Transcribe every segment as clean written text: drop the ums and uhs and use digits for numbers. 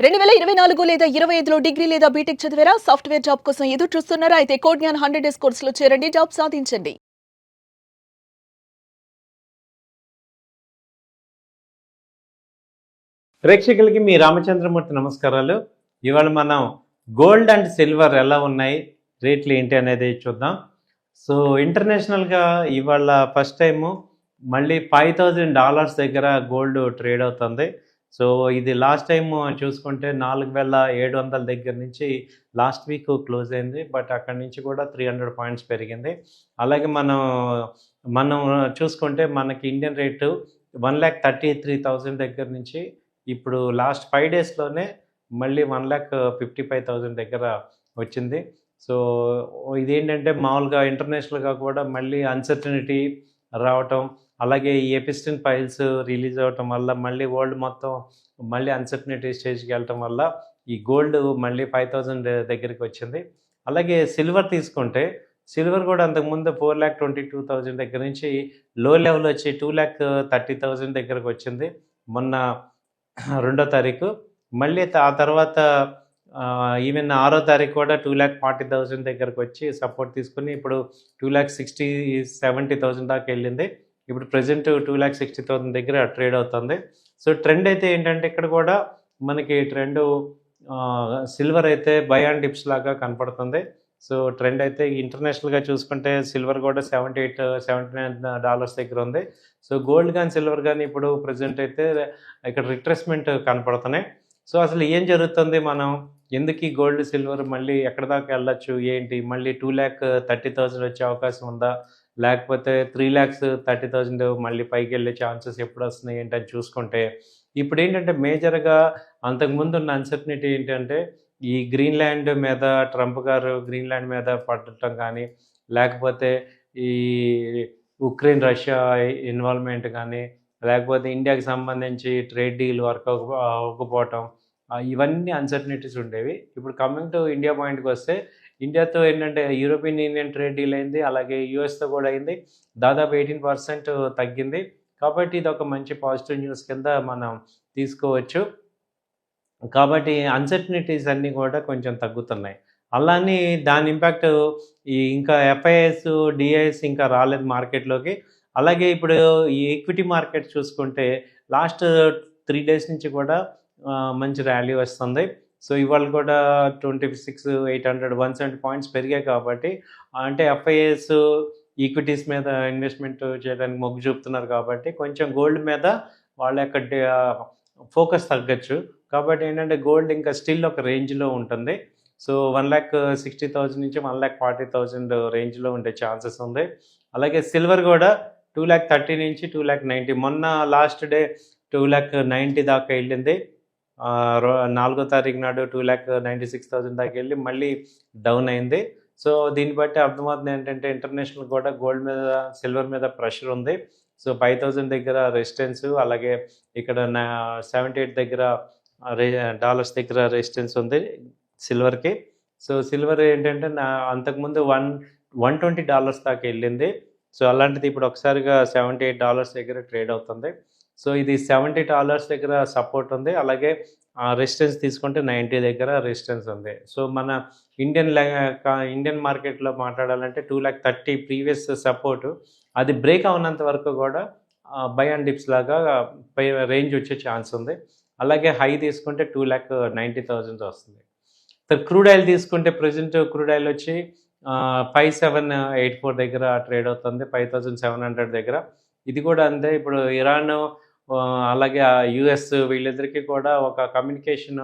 2024 లేదా 25లో డిగ్రీ లేదా బీటెక్ చదివారా? సాఫ్ట్‌వేర్ జాబ్ కోసం ఎదురు చూస్తున్నారా? అయితే కోడ్ జ్ఞాన్ 100 డేస్ కోర్సులో చేరండి. జాబ్ సాధించండి. ప్రేక్షకులకి మీ రామచంద్రమూర్తి నమస్కారాలు. ఇవాళ మనం గోల్డ్ అండ్ సిల్వర్ ఎలా ఉన్నాయి, రేట్లు ఏంటి అనేది చూద్దాం. సో ఇంటర్నేషనల్గా ఇవాళ ఫస్ట్ టైము మళ్ళీ $5,000 దగ్గర గోల్డ్ ట్రేడ్ అవుతుంది. సో ఇది లాస్ట్ టైం చూసుకుంటే 4,700 దగ్గర నుంచి లాస్ట్ వీక్ క్లోజ్ అయింది. బట్ అక్కడి నుంచి కూడా 300 పాయింట్స్ పెరిగింది. అలాగే మనం చూసుకుంటే మనకి ఇండియన్ రేటు 1,33,000 దగ్గర నుంచి ఇప్పుడు లాస్ట్ 5 డేస్లోనే మళ్ళీ 1,55,000 దగ్గర వచ్చింది. సో ఇదేంటంటే మామూలుగా ఇంటర్నేషనల్గా కూడా మళ్ళీ అన్సర్టనిటీ రావటం, అలాగే ఈ ఎపిస్టిన్ ఫైల్స్ రిలీజ్ అవ్వటం వల్ల మళ్ళీ వరల్డ్ మొత్తం మళ్ళీ అన్సర్టనిటీ స్టేజ్కి వెళ్ళటం వల్ల ఈ గోల్డ్ మళ్ళీ 5,000 దగ్గరికి వచ్చింది. అలాగే సిల్వర్ తీసుకుంటే సిల్వర్ కూడా అంతకుముందు 4,22,000 దగ్గర నుంచి లో లెవెల్ వచ్చి 2,30,000 దగ్గరకు వచ్చింది మొన్న 2వ తారీఖు. మళ్ళీ ఆ తర్వాత ఈవెన్ 6వ తారీఖు కూడా 2,40,000 దగ్గరకు వచ్చి సపోర్ట్ తీసుకుని ఇప్పుడు 2,70,000 దాకా వెళ్ళింది. ఇప్పుడు ప్రజెంట్ 2,60,000 దగ్గర ట్రేడ్ అవుతుంది. సో ట్రెండ్ అయితే ఏంటంటే ఇక్కడ కూడా మనకి ట్రెండ్ సిల్వర్ అయితే బై అండ్ డిప్స్ లాగా కనపడుతుంది. సో ట్రెండ్ అయితే ఇంటర్నేషనల్గా చూసుకుంటే సిల్వర్ కూడా $78-79 దగ్గర ఉంది. సో గోల్డ్ కానీ సిల్వర్ కానీ ఇప్పుడు ప్రజెంట్ అయితే ఇక్కడ రిట్రేస్మెంట్ కనపడుతున్నాయి. సో అసలు ఏం జరుగుతుంది, మనం ఎందుకు ఈ గోల్డ్ సిల్వర్ మళ్ళీ ఎక్కడ దాకా వెళ్ళొచ్చు ఏంటి, మళ్ళీ 2,30,000 వచ్చే అవకాశం ఉందా, లేకపోతే 3,30,000 మళ్ళీ పైకి వెళ్ళే ఛాన్సెస్ ఎప్పుడు వస్తున్నాయి ఏంటని చూసుకుంటే ఇప్పుడు ఏంటంటే మేజర్గా అంతకుముందు ఉన్న అన్సర్టనిటీ ఏంటంటే ఈ గ్రీన్లాండ్ మీద ట్రంప్ గారు గ్రీన్లాండ్ మీద పడటం కానీ, లేకపోతే ఈ ఉక్రెయిన్ రష్యా ఇన్వాల్వ్మెంట్ కానీ, లేకపోతే ఇండియాకి సంబంధించి ట్రేడ్ డీల్ వర్క్ అవ్వకపోవటం, ఇవన్నీ అన్సర్టనిటీస్ ఉండేవి. ఇప్పుడు కమింగ్ టు ఇండియా పాయింట్కి వస్తే ఇండియాతో ఏంటంటే యూరోపియన్ యూనియన్ ట్రేడ్ డీల్ అయింది, అలాగే యూఎస్తో కూడా అయింది. దాదాపు 18% తగ్గింది. కాబట్టి ఇది ఒక మంచి పాజిటివ్ న్యూస్ కింద మనం తీసుకోవచ్చు. కాబట్టి అన్సర్టనిటీస్ అన్నీ కూడా కొంచెం తగ్గుతున్నాయి. అలానే దాని ఇంపాక్ట్ ఇంకా ఎఫ్ఐఎస్, డిఐఎస్ ఇంకా రాలేదు మార్కెట్లోకి. అలాగే ఇప్పుడు ఈ ఈక్విటీ మార్కెట్ చూసుకుంటే లాస్ట్ 3 డేస్ నుంచి కూడా మంచి ర్యాలీ వస్తుంది. సో ఇవాళ కూడా 26,800 170 పాయింట్స్ పెరిగాయి. కాబట్టి అంటే ఎఫ్ఐఎస్ ఈక్విటీస్ మీద ఇన్వెస్ట్మెంట్ చేయడానికి మొగ్గు చూపుతున్నారు కాబట్టి కొంచెం గోల్డ్ మీద వాళ్ళ యొక్క ఫోకస్ తగ్గచ్చు. కాబట్టి ఏంటంటే గోల్డ్ ఇంకా స్టిల్ ఒక రేంజ్లో ఉంటుంది. సో 1,60,000 నుంచి 1,40,000 రేంజ్లో ఉండే ఛాన్సెస్ ఉంది. అలాగే సిల్వర్ కూడా 2,30,000 నుంచి 2,90,000, మొన్న లాస్ట్ డే 2,90,000 దాకా వెళ్ళింది. 4వ తారీఖు నాడు 2,96,000 దాకా వెళ్ళి మళ్ళీ డౌన్ అయింది. సో దీన్ని బట్టి అర్థమవుతుంది ఏంటంటే ఇంటర్నేషనల్ కూడా గోల్డ్ మీద సిల్వర్ మీద ప్రెషర్ ఉంది. సో 5,000 దగ్గర రెసిస్టెన్స్, అలాగే ఇక్కడ 78 దగ్గర డాలర్స్ దగ్గర రెసిస్టెన్స్ ఉంది సిల్వర్కి. సో సిల్వర్ ఏంటంటే అంతకుముందు $120 దాకా వెళ్ళింది. సో అలాంటిది ఇప్పుడు ఒకసారిగా $78 దగ్గర ట్రేడ్ అవుతుంది. సో ఇది $70 దగ్గర సపోర్ట్ ఉంది. అలాగే రెసిస్టెన్స్ తీసుకుంటే 90 దగ్గర రెసిస్టెన్స్ ఉంది. సో మన ఇండియన్ మార్కెట్లో మాట్లాడాలంటే 2,30,000 ప్రీవియస్ సపోర్టు అది బ్రేక్ అవునంత వరకు కూడా బై అండ్ డిప్స్ లాగా పై రేంజ్ వచ్చే ఛాన్స్ ఉంది. అలాగే హై తీసుకుంటే 2,90,000 వస్తుంది. క్రూడ్ ఆయిల్ తీసుకుంటే ప్రజెంట్ క్రూడ్ ఆయిల్ వచ్చి 5,784 దగ్గర ట్రేడ్ అవుతుంది, 5,700 దగ్గర. ఇది కూడా అంతే. ఇప్పుడు ఇరాన్ అలాగే యుఎస్ వీళ్ళిద్దరికీ కూడా ఒక కమ్యూనికేషన్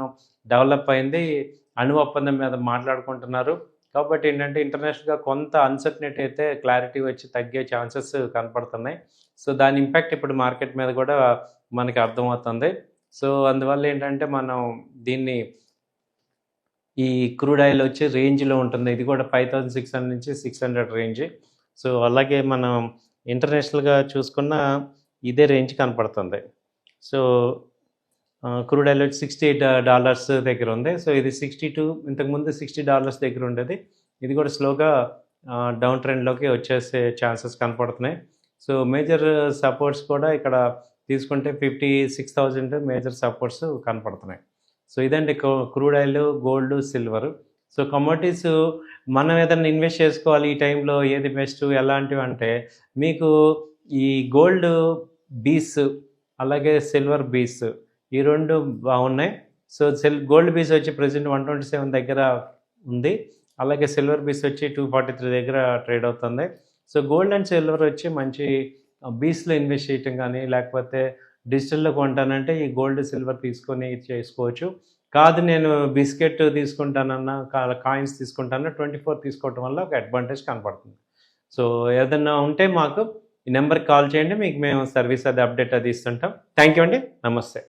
డెవలప్ అయింది, అణు ఒప్పందం మీద మాట్లాడుకుంటున్నారు. కాబట్టి ఏంటంటే ఇంటర్నేషనల్గా కొంత అన్సర్టనిటీ అయితే క్లారిటీ వచ్చి తగ్గే ఛాన్సెస్ కనపడుతున్నాయి. సో దాని ఇంపాక్ట్ ఇప్పుడు మార్కెట్ మీద కూడా మనకి అర్థమవుతుంది. సో అందువల్ల ఏంటంటే మనం దీన్ని ఈ క్రూడ్ ఆయిల్ వచ్చి రేంజ్లో ఉంటుంది. ఇది కూడా 5,600 నుంచి 600 రేంజ్. సో అలాగే మనం ఇంటర్నేషనల్గా చూసుకున్న ఇదే రేంజ్ కనపడుతుంది. సో క్రూడ్ ఆయిల్ వచ్చి $68 దగ్గర ఉంది. సో ఇది 62, ఇంతకుముందు $60 దగ్గర ఉండేది. ఇది కూడా స్లోగా డౌన్ ట్రెండ్లోకి వచ్చేసే ఛాన్సెస్ కనపడుతున్నాయి. సో మేజర్ సపోర్ట్స్ కూడా ఇక్కడ తీసుకుంటే 56,000 మేజర్ సపోర్ట్స్ కనపడుతున్నాయి. సో ఇదండి crude oil, gold, silver. So commodities మనం ఏదైనా ఇన్వెస్ట్ చేసుకోవాలి ఈ టైంలో ఏది బెస్ట్ ఎలాంటివి అంటే మీకు ఈ గోల్డ్ బీస్ అలాగే సిల్వర్ బీస్ ఈ రెండు బాగున్నాయి. సో గోల్డ్ బీస్ వచ్చి ప్రజెంట్ 127 దగ్గర ఉంది. అలాగే సిల్వర్ బీస్ వచ్చి 243 దగ్గర ట్రేడ్ అవుతుంది. సో గోల్డ్ అండ్ సిల్వర్ వచ్చి మంచి బీస్లో ఇన్వెస్ట్ చేయటం కానీ లేకపోతే డిజిటల్లో కొంటానంటే ఈ గోల్డ్ సిల్వర్ తీసుకొని చేసుకోవచ్చు. కాదు నేను బిస్కెట్ తీసుకుంటానన్నా కాయిన్స్ తీసుకుంటానన్నా 24 తీసుకోవటం వల్ల ఒక అడ్వాంటేజ్ కనపడుతుంది. సో ఏదన్నా ఉంటే మాకు ఈ నెంబర్కి కాల్ చేయండి, మీకు మేము సర్వీస్ అది అప్డేట్ అది ఇస్తుంటాం. థ్యాంక్ యూ అండి, నమస్తే.